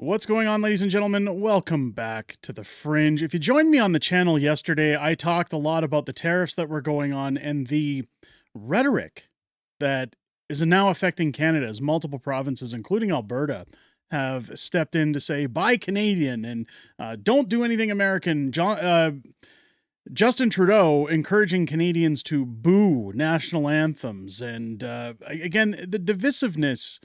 What's going on, ladies and gentlemen? Welcome back to the Fringe. If you joined me on the channel yesterday, I talked a lot about the tariffs that were going on and the rhetoric that is now affecting Canada, as multiple provinces, including Alberta, have stepped in to say, buy Canadian and don't do anything American. Justin Trudeau encouraging Canadians to boo national anthems. And again, the divisiveness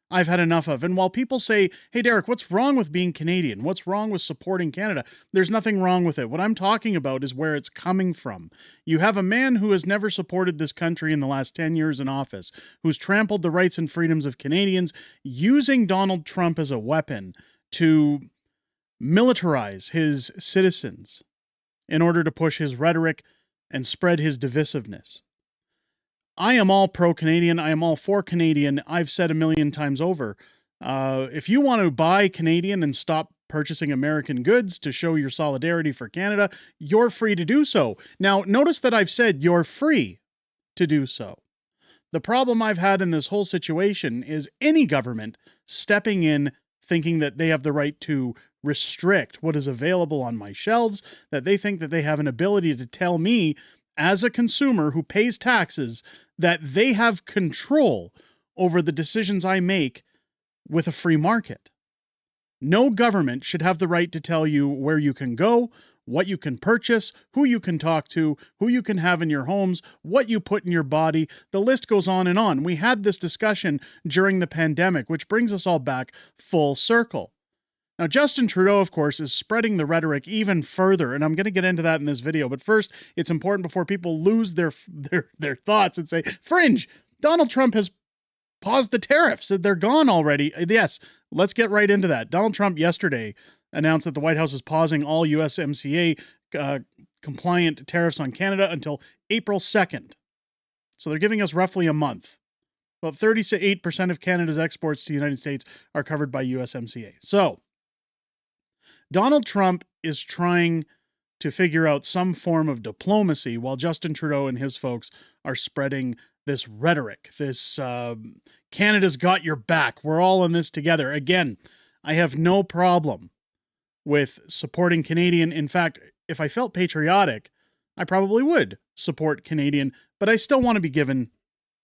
I've had enough of. And while people say, hey, Derek, what's wrong with being Canadian? What's wrong with supporting Canada? There's nothing wrong with it. What I'm talking about is where it's coming from. You have a man who has never supported this country in the last 10 years in office, who's trampled the rights and freedoms of Canadians, using Donald Trump as a weapon to militarize his citizens in order to push his rhetoric and spread his divisiveness. I am all pro-Canadian. I am all for Canadian. I've said a million times over, if you want to buy Canadian and stop purchasing American goods to show your solidarity for Canada, you're free to do so. Now, notice that I've said you're free to do so. The problem I've had in this whole situation is any government stepping in thinking that they have the right to restrict what is available on my shelves, that they think that they have an ability to tell me as a consumer who pays taxes that they have control over the decisions I make with a free market. No government should have the right to tell you where you can go, what you can purchase, who you can talk to, who you can have in your homes, what you put in your body. The list goes on and on. We had this discussion during the pandemic, which brings us all back full circle. Now, Justin Trudeau, of course, is spreading the rhetoric even further, and I'm going to get into that in this video. But first, it's important before people lose their thoughts and say, Fringe, Donald Trump has paused the tariffs. They're gone already. Yes, let's get right into that. Donald Trump yesterday announced that the White House is pausing all USMCA compliant tariffs on Canada until April 2nd. So they're giving us roughly a month. About 38% of Canada's exports to the United States are covered by USMCA. So Donald Trump is trying to figure out some form of diplomacy while Justin Trudeau and his folks are spreading this rhetoric, this Canada's got your back. We're all in this together. Again, I have no problem with supporting Canadian. In fact, if I felt patriotic, I probably would support Canadian, but I still want to be given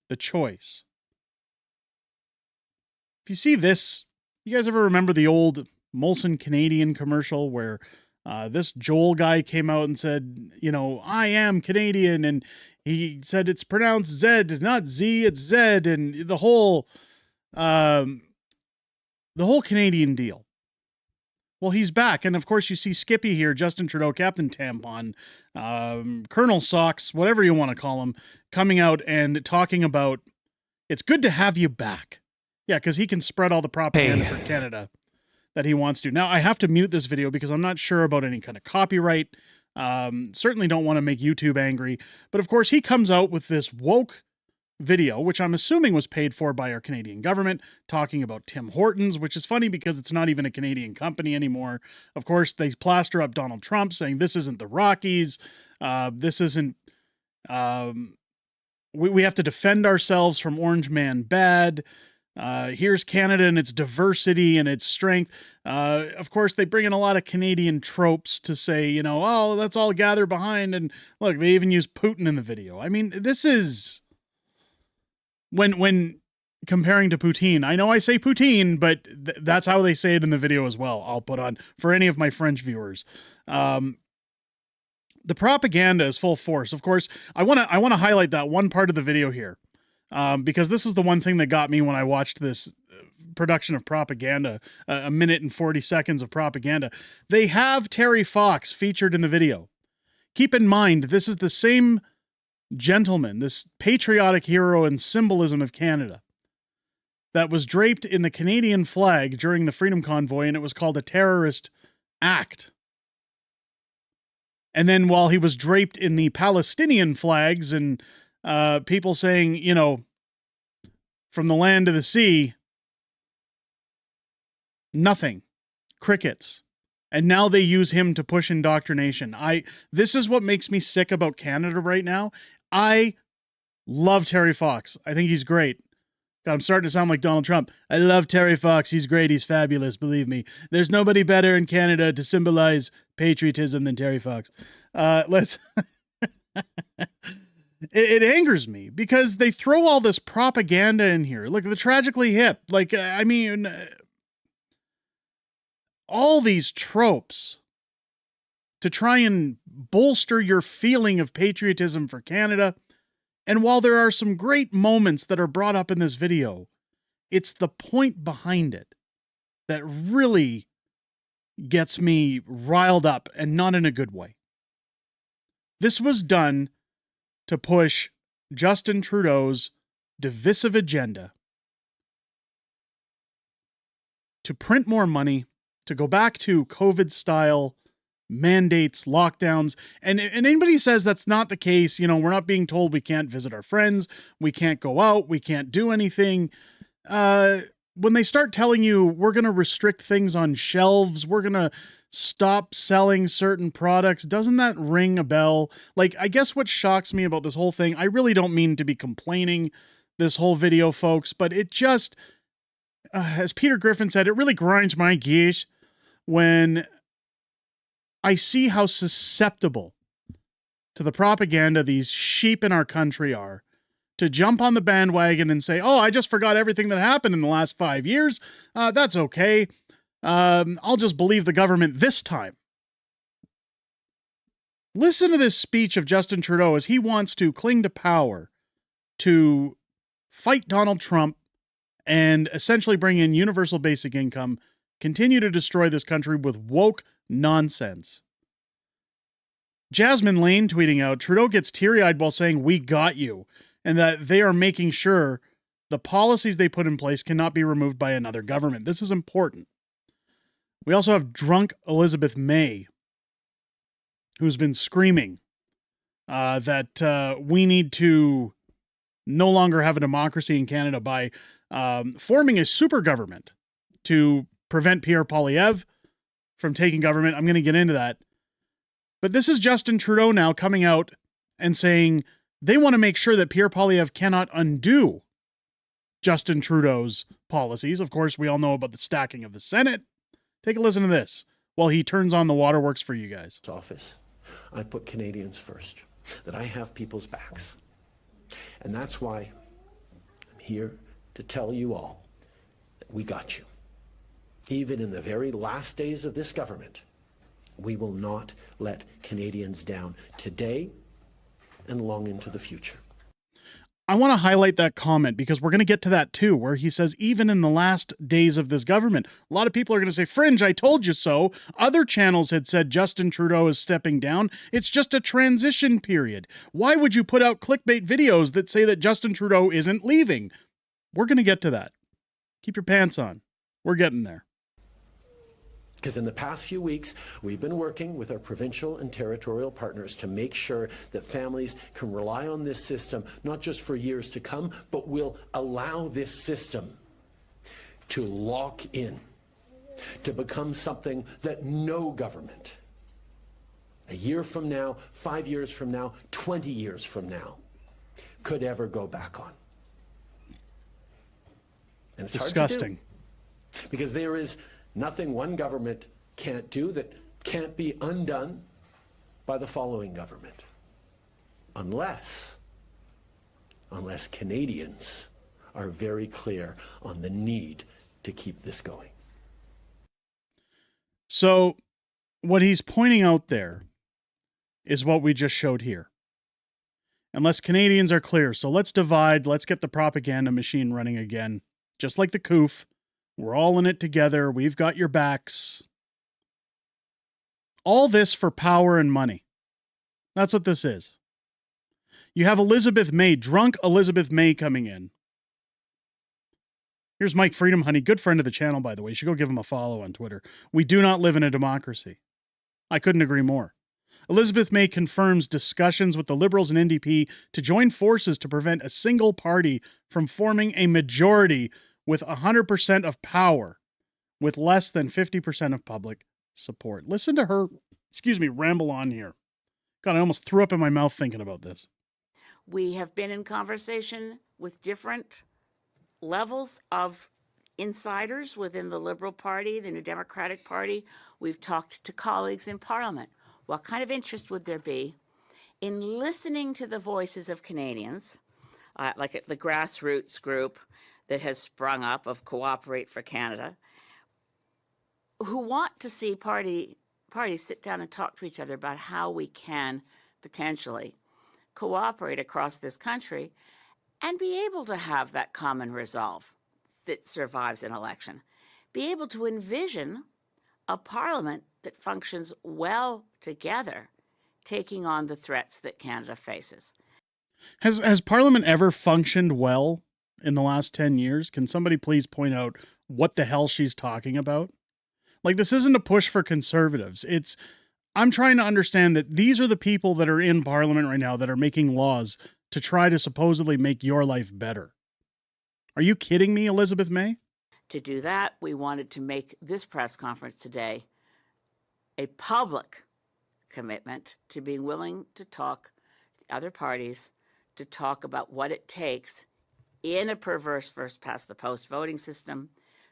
the choice. If you see this, you guys ever remember the old Molson Canadian commercial where this Joel guy came out and said, you know, I am Canadian, and he said it's pronounced Z, not Z, it's Z, and the whole Canadian deal. Well, he's back, and of course you see Skippy here, Justin Trudeau, Captain Tampon, Colonel Socks, whatever you want to call him, coming out and talking about it's good to have you back. Yeah, because he can spread all the propaganda for Canada that he wants to. Now, I have to mute this video because I'm not sure about any kind of copyright. Certainly don't want to make YouTube angry. But of course, he comes out with this woke video, which I'm assuming was paid for by our Canadian government, talking about Tim Hortons, which is funny because it's not even a Canadian company anymore. Of course, they plaster up Donald Trump saying this isn't the Rockies. This isn't... we have to defend ourselves from Orange Man bad. Here's Canada and its diversity and its strength. Of course, they bring in a lot of Canadian tropes to say, you know, oh, let's all gather behind. And look, they even use Putin in the video. I mean, this is when comparing to Poutine. I know I say Poutine, but that's how they say it in the video as well. I'll put on for any of my French viewers. The propaganda is full force. Of course, I want to highlight that one part of the video here. Because this is the one thing that got me when I watched this production of propaganda, a minute and 40 seconds of propaganda. They have Terry Fox featured in the video. Keep in mind, this is the same gentleman, this patriotic hero and symbolism of Canada, that was draped in the Canadian flag during the Freedom Convoy, and it was called a terrorist act. And then while he was draped in the Palestinian flags and people saying, you know, from the land to the sea, nothing, crickets. And now they use him to push indoctrination. This is what makes me sick about Canada right now. I love Terry Fox. I think he's great. God, I'm starting to sound like Donald Trump. I love Terry Fox. He's great. He's fabulous. Believe me. There's nobody better in Canada to symbolize patriotism than Terry Fox. Let's. It angers me because they throw all this propaganda in here. Like the tragically hip. Like, I mean, all these tropes to try and bolster your feeling of patriotism for Canada. And while there are some great moments that are brought up in this video, it's the point behind it that really gets me riled up, and not in a good way. This was done to push Justin Trudeau's divisive agenda, to print more money, to go back to COVID-style mandates, lockdowns, and anybody says that's not the case, you know, we're not being told we can't visit our friends, we can't go out, we can't do anything. When they start telling you we're going to restrict things on shelves, we're going to stop selling certain products, doesn't that ring a bell? Like, I guess what shocks me about this whole thing, I really don't mean to be complaining this whole video, folks, but it just, as Peter Griffin said, it really grinds my gears when I see how susceptible to the propaganda these sheep in our country are, to jump on the bandwagon and say, oh, I just forgot everything that happened in the last 5 years. That's okay. I'll just believe the government this time. Listen to this speech of Justin Trudeau as he wants to cling to power, to fight Donald Trump, and essentially bring in universal basic income, continue to destroy this country with woke nonsense. Jasmine Lane tweeting out, Trudeau gets teary-eyed while saying, we got you, and that they are making sure the policies they put in place cannot be removed by another government. This is important. We also have drunk Elizabeth May, who's been screaming that we need to no longer have a democracy in Canada by forming a super government to prevent Pierre Poilievre from taking government. I'm going to get into that. But this is Justin Trudeau now coming out and saying they want to make sure that Pierre Poilievre cannot undo Justin Trudeau's policies. Of course, we all know about the stacking of the Senate. Take a listen to this while he turns on the waterworks for you guys. Office, I put Canadians first, that I have people's backs. And that's why I'm here to tell you all that we got you. Even in the very last days of this government, we will not let Canadians down today and long into the future. I want to highlight that comment because we're going to get to that too, where he says, even in the last days of this government. A lot of people are going to say, Fringe, I told you so. Other channels had said Justin Trudeau is stepping down. It's just a transition period. Why would you put out clickbait videos that say that Justin Trudeau isn't leaving? We're going to get to that. Keep your pants on. We're getting there. Because in the past few weeks, we've been working with our provincial and territorial partners to make sure that families can rely on this system, not just for years to come, but will allow this system to lock in, to become something that no government, a year from now, 5 years from now, 20 years from now, could ever go back on. And it's disgusting. Hard to do, because there is nothing one government can't do that can't be undone by the following government. Unless Canadians are very clear on the need to keep this going. So what he's pointing out there is what we just showed here. Unless Canadians are clear. So let's divide. Let's get the propaganda machine running again. Just like the COOF. We're all in it together. We've got your backs. All this for power and money. That's what this is. You have Elizabeth May, drunk Elizabeth May coming in. Here's Mike Freedom Honey, good friend of the channel, by the way. You should go give him a follow on Twitter. We do not live in a democracy. I couldn't agree more. Elizabeth May confirms discussions with the Liberals and NDP to join forces to prevent a single party from forming a majority with 100% of power, with less than 50% of public support. Listen to her, ramble on here. God, I almost threw up in my mouth thinking about this. We have been in conversation with different levels of insiders within the Liberal Party, the New Democratic Party. We've talked to colleagues in Parliament. What kind of interest would there be in listening to the voices of Canadians, like the grassroots group that has sprung up of Cooperate for Canada, who want to see parties sit down and talk to each other about how we can potentially cooperate across this country and be able to have that common resolve that survives an election, be able to envision a parliament that functions well together, taking on the threats that Canada faces. Has Parliament ever functioned well in the last 10 years? Can somebody please point out what the hell she's talking about? Like, this isn't a push for conservatives. I'm trying to understand that these are the people that are in Parliament right now that are making laws to try to supposedly make your life better. Are you kidding me, Elizabeth May? To do that, we wanted to make this press conference today a public commitment to being willing to talk to other parties, to talk about what it takes in a perverse first-past-the-post voting system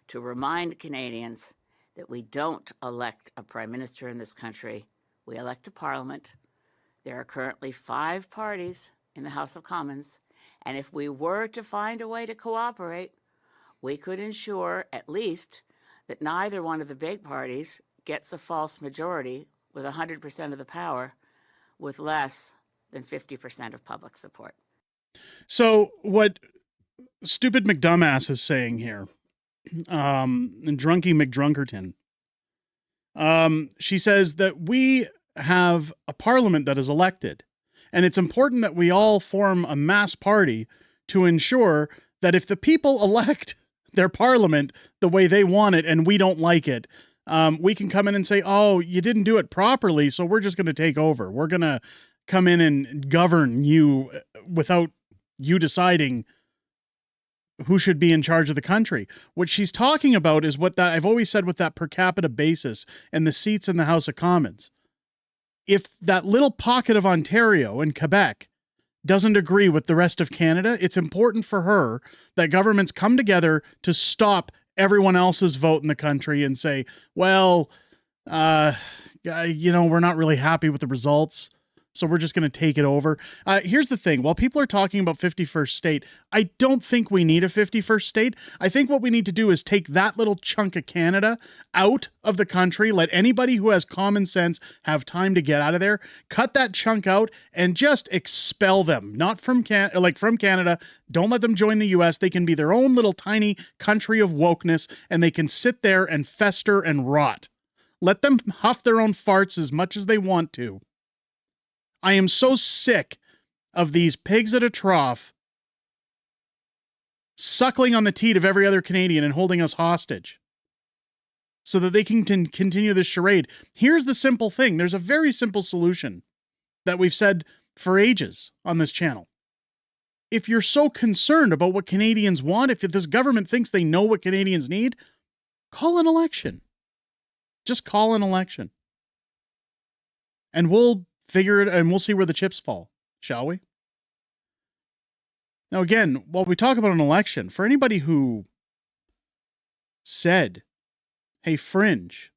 to remind Canadians that we don't elect a prime minister in this country. We elect a parliament. There are currently 5 parties in the House of Commons, and if we were to find a way to cooperate, we could ensure at least that neither one of the big parties gets a false majority with 100% of the power with less than 50% of public support. So what stupid McDumbass is saying here, and Drunky McDrunkerton, she says that we have a parliament that is elected, and it's important that we all form a mass party to ensure that if the people elect their parliament the way they want it and we don't like it, we can come in and say, oh, you didn't do it properly, so we're just going to take over. We're going to come in and govern you without you deciding who should be in charge of the country. What she's talking about is what that I've always said with that per capita basis and the seats in the House of Commons. If that little pocket of Ontario and Quebec doesn't agree with the rest of Canada, it's important for her that governments come together to stop everyone else's vote in the country and say, well, we're not really happy with the results, so we're just going to take it over. Here's the thing. While people are talking about 51st state, I don't think we need a 51st state. I think what we need to do is take that little chunk of Canada out of the country, let anybody who has common sense have time to get out of there, cut that chunk out, and just expel them. Not from from Canada. Don't let them join the U.S. They can be their own little tiny country of wokeness, and they can sit there and fester and rot. Let them huff their own farts as much as they want to. I am so sick of these pigs at a trough suckling on the teat of every other Canadian and holding us hostage so that they can continue this charade. Here's the simple thing. There's a very simple solution that we've said for ages on this channel. If you're so concerned about what Canadians want, if this government thinks they know what Canadians need, call an election. Just call an election. And we'll figure it, and we'll see where the chips fall, shall we? Now, again, while we talk about an election, for anybody who said, hey, Fringe,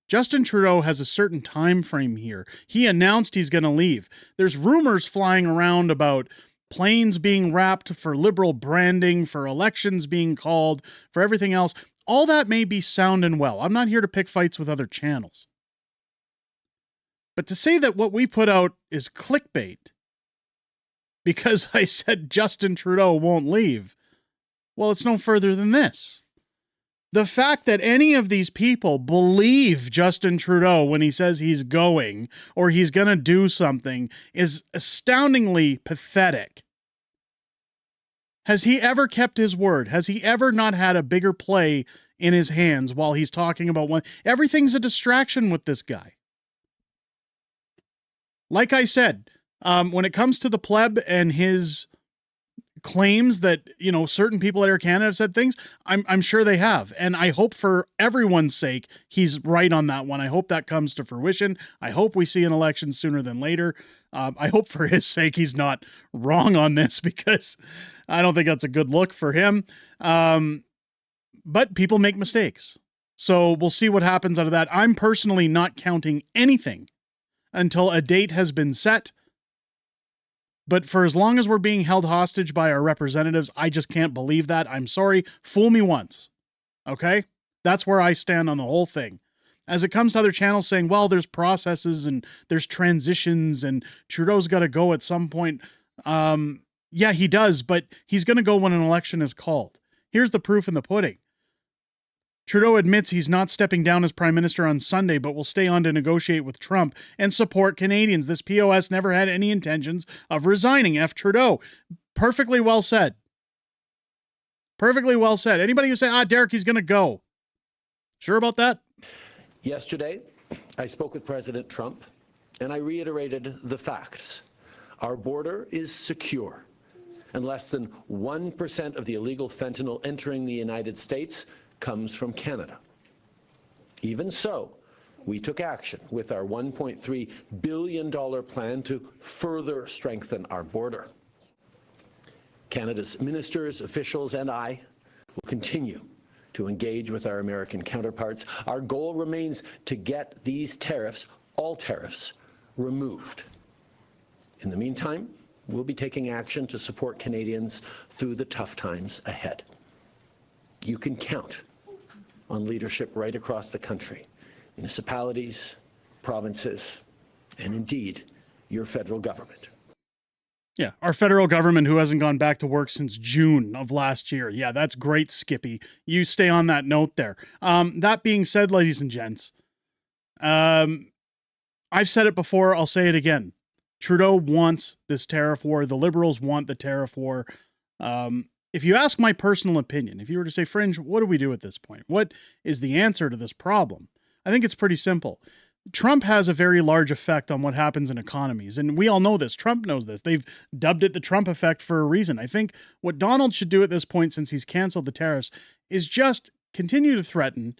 Justin Trudeau has a certain time frame here. He announced he's going to leave. There's rumors flying around about planes being wrapped for Liberal branding, for elections being called, for everything else. All that may be sound and well. I'm not here to pick fights with other channels. But to say that what we put out is clickbait because I said Justin Trudeau won't leave, well, it's no further than this. The fact that any of these people believe Justin Trudeau when he says he's going or he's going to do something is astoundingly pathetic. Has he ever kept his word? Has he ever not had a bigger play in his hands while he's talking about one? Everything's a distraction with this guy. Like I said, when it comes to the pleb and his claims that, certain people at Air Canada have said things, I'm sure they have. And I hope for everyone's sake, he's right on that one. I hope that comes to fruition. I hope we see an election sooner than later. I hope for his sake, he's not wrong on this because I don't think that's a good look for him. But people make mistakes. So we'll see what happens out of that. I'm personally not counting anything until a date has been set. But for as long as we're being held hostage by our representatives, I just can't believe that. I'm sorry. Fool me once. Okay? That's where I stand on the whole thing. As it comes to other channels saying, well, there's processes and there's transitions and Trudeau's got to go at some point. Yeah, he does, but he's going to go when an election is called. Here's the proof in the pudding. Trudeau admits he's not stepping down as prime minister on Sunday, but will stay on to negotiate with Trump and support Canadians. This POS never had any intentions of resigning. F. Trudeau. Perfectly well said. Perfectly well said. Anybody who say, Derek, he's going to go. Sure about that? Yesterday, I spoke with President Trump, and I reiterated the facts. Our border is secure, and less than 1% of the illegal fentanyl entering the United States comes from Canada. Even so, we took action with our $1.3 billion plan to further strengthen our border. Canada's ministers, officials, and I will continue to engage with our American counterparts. Our goal remains to get these tariffs, all tariffs, removed. In the meantime, we'll be taking action to support Canadians through the tough times ahead. You can count on leadership right across the country, municipalities, provinces, and indeed, your federal government. Yeah, our federal government who hasn't gone back to work since June of last year. Yeah, that's great, Skippy. You stay on that note there. That being said, ladies and gents, I've said it before, I'll say it again. Trudeau wants this tariff war. The Liberals want the tariff war. If you ask my personal opinion, if you were to say, Fringe, what do we do at this point? What is the answer to this problem? I think it's pretty simple. Trump has a very large effect on what happens in economies, and we all know this. Trump knows this. They've dubbed it the Trump effect for a reason. I think what Donald should do at this point, since he's canceled the tariffs, is just continue to threaten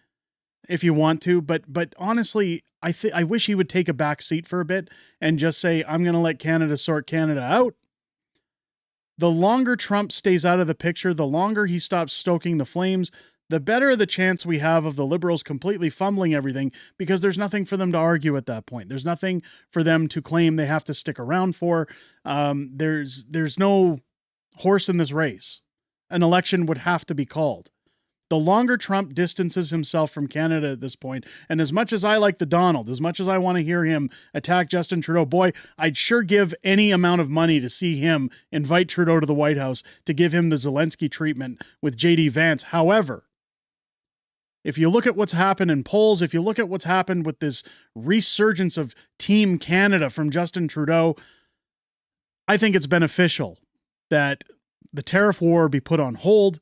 if you want to, but honestly, I wish he would take a back seat for a bit and just say, I'm going to let Canada sort Canada out. The longer Trump stays out of the picture, the longer he stops stoking the flames, the better the chance we have of the Liberals completely fumbling everything, because there's nothing for them to argue at that point. There's nothing for them to claim they have to stick around for. There's no horse in this race. An election would have to be called. The longer Trump distances himself from Canada at this point, and as much as I like the Donald, as much as I want to hear him attack Justin Trudeau, boy, I'd sure give any amount of money to see him invite Trudeau to the White House to give him the Zelensky treatment with J.D. Vance. However, if you look at what's happened in polls, if you look at what's happened with this resurgence of Team Canada from Justin Trudeau, I think it's beneficial that the tariff war be put on hold,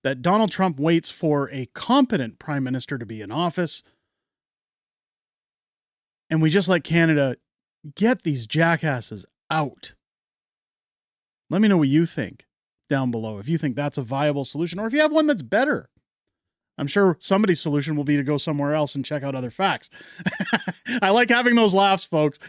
that Donald Trump waits for a competent prime minister to be in office, and we just let Canada get these jackasses out. Let me know what you think down below, if you think that's a viable solution, or if you have one that's better. I'm sure somebody's solution will be to go somewhere else and check out other facts. I like having those laughs, folks.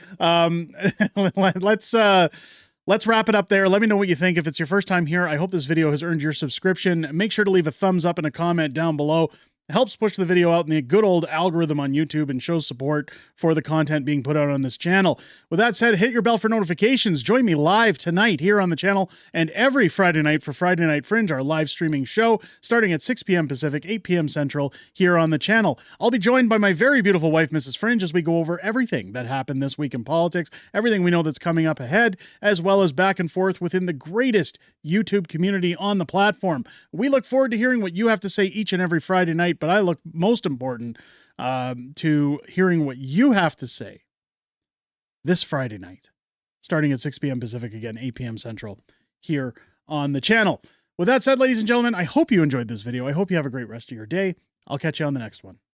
Let's wrap it up there. Let me know what you think. If it's your first time here, I hope this video has earned your subscription. Make sure to leave a thumbs up and a comment down below. It helps push the video out in the good old algorithm on YouTube and shows support for the content being put out on this channel. With that said, hit your bell for notifications. Join me live tonight here on the channel and every Friday night for Friday Night Fringe, our live streaming show, starting at 6 p.m. Pacific, 8 p.m. Central here on the channel. I'll be joined by my very beautiful wife, Mrs. Fringe, as we go over everything that happened this week in politics, everything we know that's coming up ahead, as well as back and forth within the greatest YouTube community on the platform. We look forward to hearing what you have to say each and every Friday night, but I look most important to hearing what you have to say this Friday night, starting at 6 p.m. Pacific, again, 8 p.m. Central, here on the channel. With that said, ladies and gentlemen, I hope you enjoyed this video. I hope you have a great rest of your day. I'll catch you on the next one.